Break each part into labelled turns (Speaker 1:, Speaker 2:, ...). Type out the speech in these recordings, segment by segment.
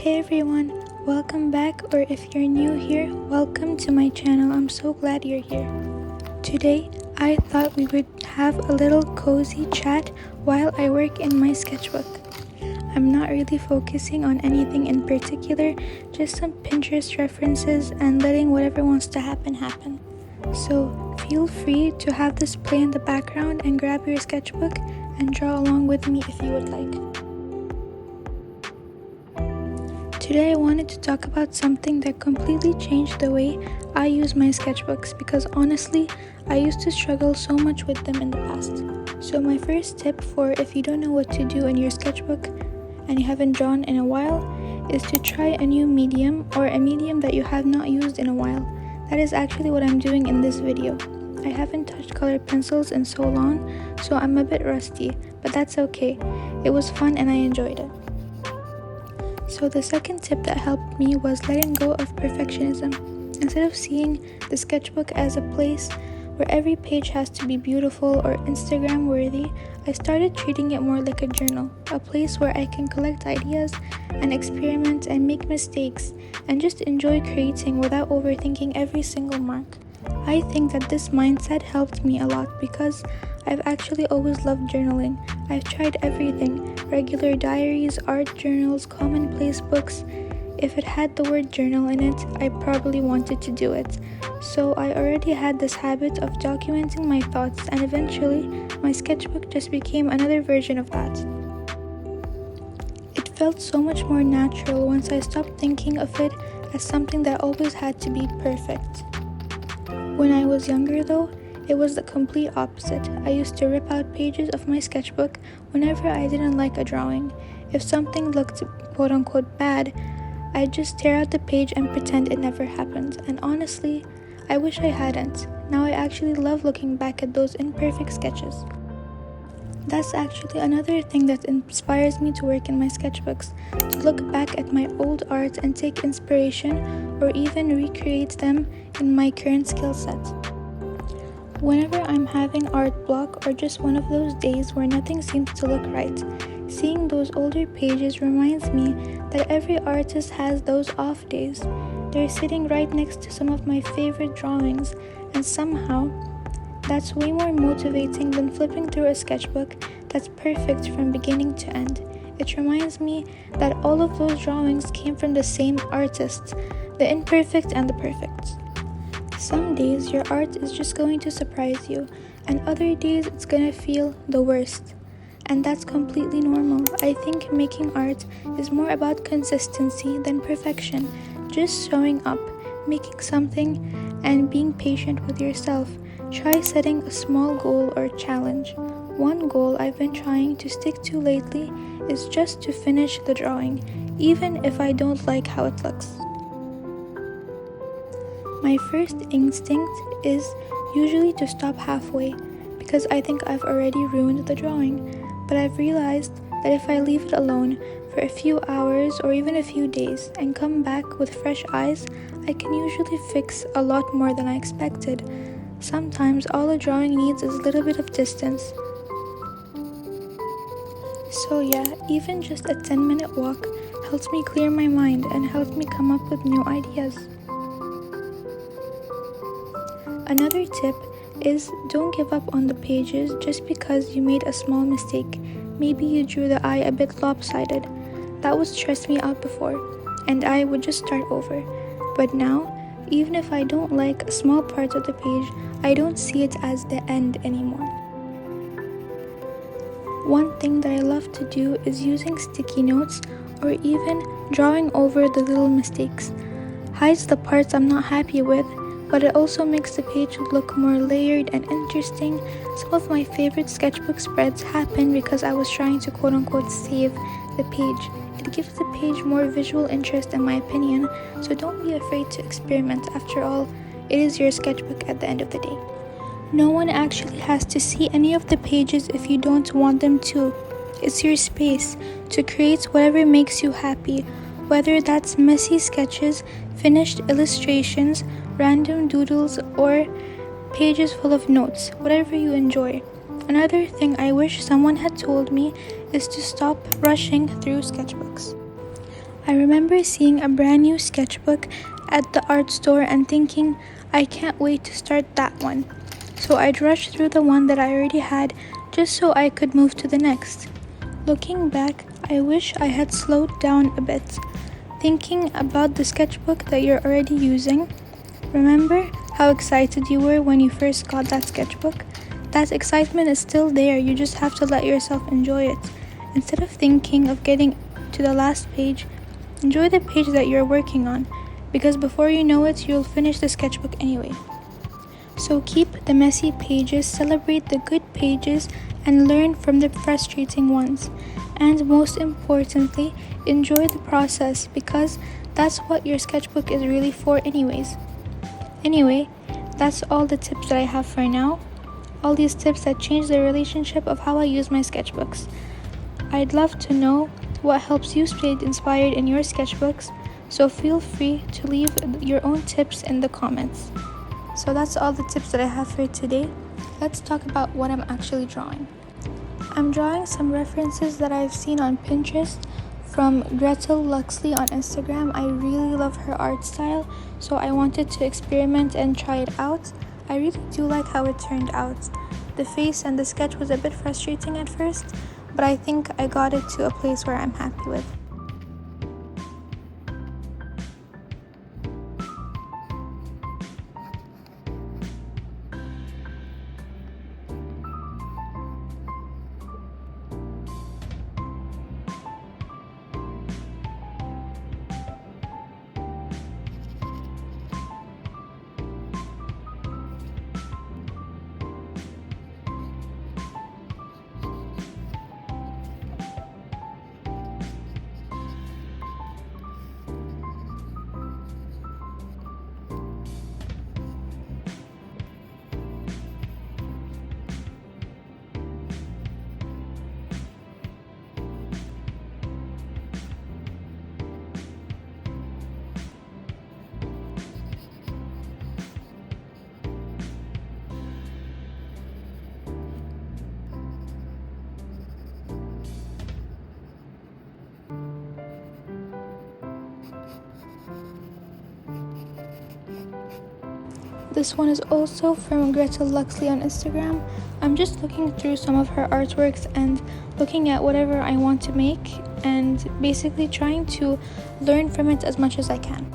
Speaker 1: Hey everyone, welcome back, or if you're new here, welcome to my channel. I'm so glad you're here. Today, I thought we would have a little cozy chat while I work in my sketchbook. I'm not really focusing on anything in particular, just some Pinterest references and letting whatever wants to happen. So feel free to have this play in the background and grab your sketchbook and draw along with me if you would like. Today I wanted to talk about something that completely changed the way I use my sketchbooks because honestly, I used to struggle so much with them in the past. So my first tip for if you don't know what to do in your sketchbook and you haven't drawn in a while is to try a new medium or a medium that you have not used in a while. That is actually what I'm doing in this video. I haven't touched colored pencils in so long, so I'm a bit rusty, but that's okay. It was fun and I enjoyed it. So the second tip that helped me was letting go of perfectionism. Instead of seeing the sketchbook as a place where every page has to be beautiful or Instagram worthy, I started treating it more like a journal, a place where I can collect ideas and experiment and make mistakes and just enjoy creating without overthinking every single mark. I think that this mindset helped me a lot because I've actually always loved journaling. I've tried everything, regular diaries, art journals, commonplace books. If it had the word journal in it, I probably wanted to do it. So I already had this habit of documenting my thoughts, and eventually my sketchbook just became another version of that. It felt so much more natural once I stopped thinking of it as something that always had to be perfect. When I was younger though, it was the complete opposite. I used to rip out pages of my sketchbook whenever I didn't like a drawing. If something looked quote-unquote bad, I'd just tear out the page and pretend it never happened. And honestly, I wish I hadn't. Now I actually love looking back at those imperfect sketches. That's actually another thing that inspires me to work in my sketchbooks, to look back at my old art and take inspiration or even recreate them in my current skill set. Whenever I'm having art block or just one of those days where nothing seems to look right, seeing those older pages reminds me that every artist has those off days. They're sitting right next to some of my favorite drawings, and somehow that's way more motivating than flipping through a sketchbook that's perfect from beginning to end. It reminds me that all of those drawings came from the same artist, the imperfect and the perfect. Some days your art is just going to surprise you, and other days it's gonna feel the worst. And that's completely normal. I think making art is more about consistency than perfection. Just showing up, making something, and being patient with yourself. Try setting a small goal or challenge. One goal I've been trying to stick to lately is just to finish the drawing, even if I don't like how it looks. My first instinct is usually to stop halfway because I think I've already ruined the drawing, but I've realized that if I leave it alone for a few hours or even a few days and come back with fresh eyes, I can usually fix a lot more than I expected. Sometimes all a drawing needs is a little bit of distance. So yeah, even just a 10-minute walk helps me clear my mind and helps me come up with new ideas. Another tip is don't give up on the pages just because you made a small mistake. Maybe you drew the eye a bit lopsided. That would stress me out before, and I would just start over. But now, even if I don't like a small part of the page, I don't see it as the end anymore. One thing that I love to do is using sticky notes or even drawing over the little mistakes. Hides the parts I'm not happy with, but it also makes the page look more layered and interesting. Some of my favorite sketchbook spreads happen because I was trying to quote-unquote save the page. It gives the page more visual interest in my opinion, so don't be afraid to experiment. After all, it is your sketchbook at the end of the day. No one actually has to see any of the pages if you don't want them to. It's your space to create whatever makes you happy, whether that's messy sketches, finished illustrations, random doodles, or pages full of notes, whatever you enjoy. Another thing I wish someone had told me is to stop rushing through sketchbooks. I remember seeing a brand new sketchbook at the art store and thinking, I can't wait to start that one. So I'd rush through the one that I already had just so I could move to the next. Looking back, I wish I had slowed down a bit. Thinking about the sketchbook that you're already using, remember how excited you were when you first got that sketchbook? That excitement is still there, you just have to let yourself enjoy it. Instead of thinking of getting to the last page, enjoy the page that you're working on, because before you know it, you'll finish the sketchbook anyway. So keep the messy pages, celebrate the good pages, and learn from the frustrating ones. And most importantly, enjoy the process, because that's what your sketchbook is really for anyways. Anyway, that's all the tips that I have for now. All these tips that change the relationship of how I use my sketchbooks. I'd love to know what helps you stay inspired in your sketchbooks, so feel free to leave your own tips in the comments. So that's all the tips that I have for today. Let's talk about what I'm actually drawing. I'm drawing some references that I've seen on Pinterest from Gretel Luxley on Instagram. I really love her art style, so I wanted to experiment and try it out. I really do like how it turned out. The face and the sketch was a bit frustrating at first, but I think I got it to a place where I'm happy with. This one is also from Gretel Luxley on Instagram. I'm just looking through some of her artworks and looking at whatever I want to make and basically trying to learn from it as much as I can.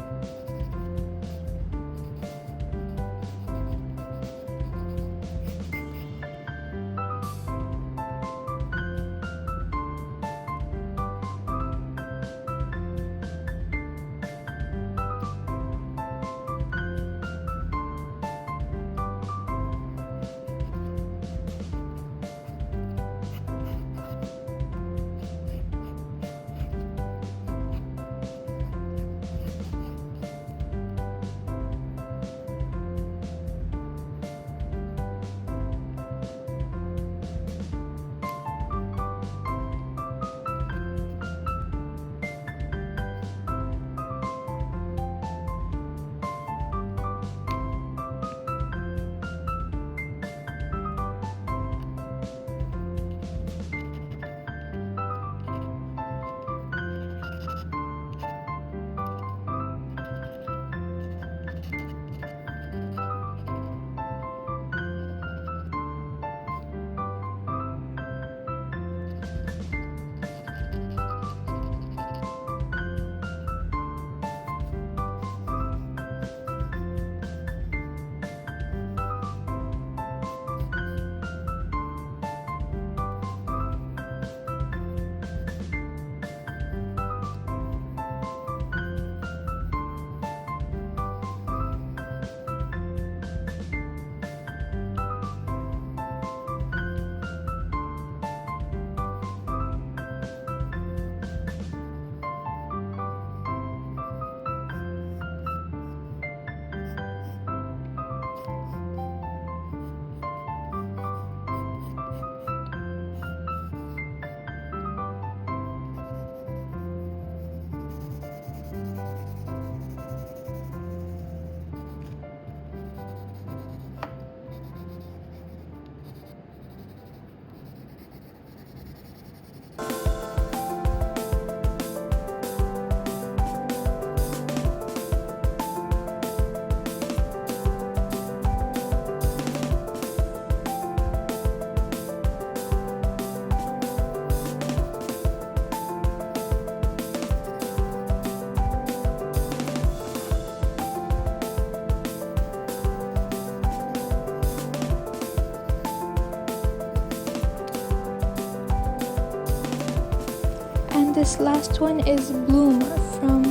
Speaker 1: This last one is Bloom from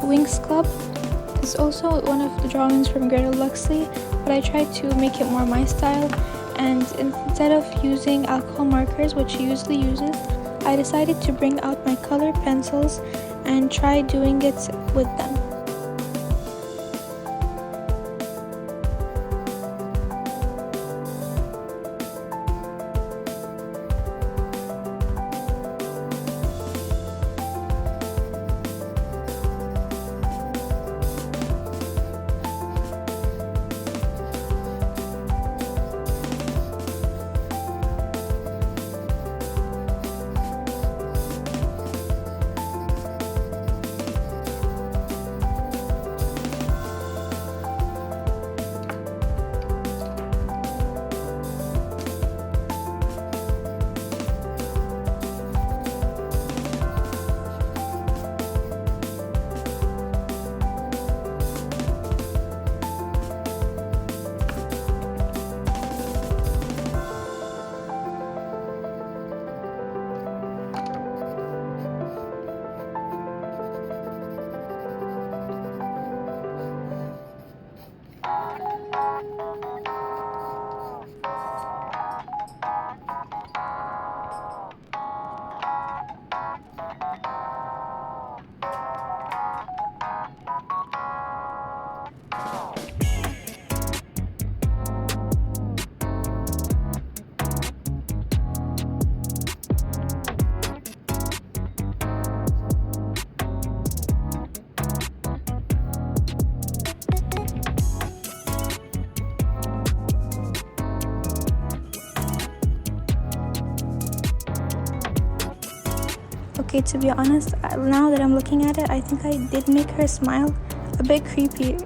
Speaker 1: Winx Club. It's also one of the drawings from Greta Luxley, but I tried to make it more my style, and instead of using alcohol markers, which she usually uses, I decided to bring out my colored pencils and try doing it with them. Okay, to be honest, now that I'm looking at it, I think I did make her smile. A bit creepy.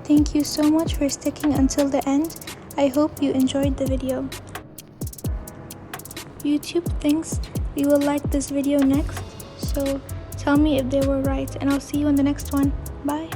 Speaker 1: Thank you so much for sticking until the end. I hope you enjoyed the video. YouTube thinks we will like this video next, so tell me if they were right, and I'll see you in the next one. Bye!